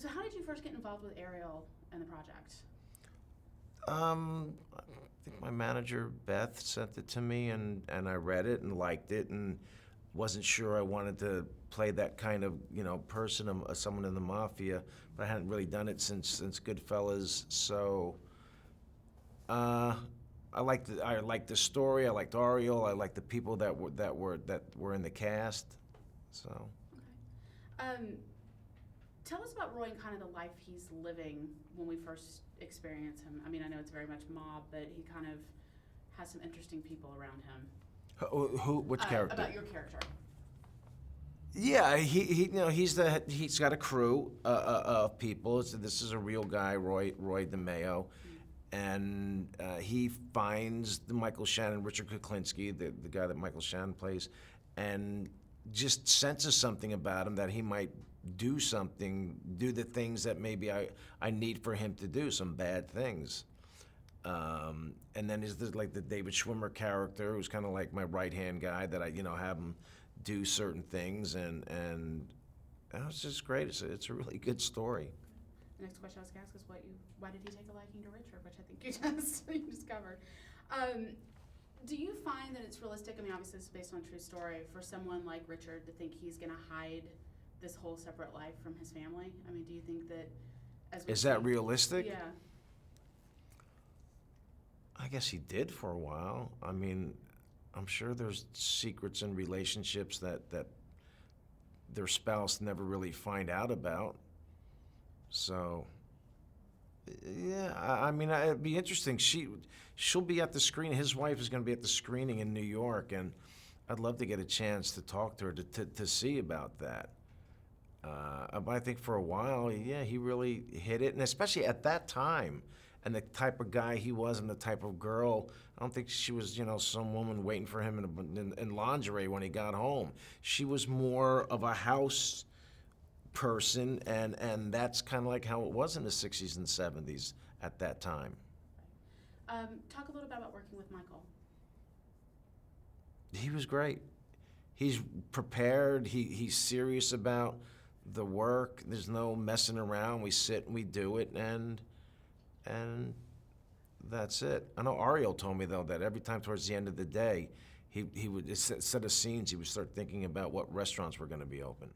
So how did you first get involved with Ariel and the project? I think my manager, Beth, sent it to me, and I read it and liked it, and wasn't sure I wanted to play that kind of, person, someone in the mafia, but I hadn't really done it since Goodfellas. So I liked the story. I liked Ariel. I liked the people that were in the cast. So Okay. Tell us about Roy and kind of the life he's living when we first experience him. I mean, I know it's very much mob, but he kind of has some interesting people around him. which character? About your character. Yeah, he's got a crew of people. This is a real guy, Roy DeMeo, and he finds the Michael Shannon, Richard Kuklinski, the guy that Michael Shannon plays, and just senses something about him that he might do the things that maybe I need for him to do, some bad things. And then is like the David Schwimmer character, who's kind of like my right hand guy that I have him do certain things, and it's just great. It's a really good story. The next question I was going to ask is why did he take a liking to Richard, which I think you discovered. Do you find that it's realistic? I mean, obviously it's based on a true story for someone like Richard to think he's going to hide this whole separate life from his family. I mean, do you think that Is that realistic? Yeah. I guess he did for a while. I mean, I'm sure there's secrets in relationships that their spouse never really find out about. So, yeah, I mean, it'd be interesting. She'll be at the screening. His wife is going to be at the screening in New York, and I'd love to get a chance to talk to her to see about that. But I think for a while, yeah, he really hit it, and especially at that time, and the type of guy he was, and the type of girl. I don't think she was, some woman waiting for him in lingerie when he got home. She was more of a house person, and that's kind of like how it was in the 60s and 70s at that time. Talk a little bit about working with Michael. He was great. He's prepared. He's serious about the work. There's no messing around. We sit and we do it, and that's it. I know Ariel told me, though, that every time towards the end of the day, he would, instead of scenes, he would start thinking about what restaurants were going to be open.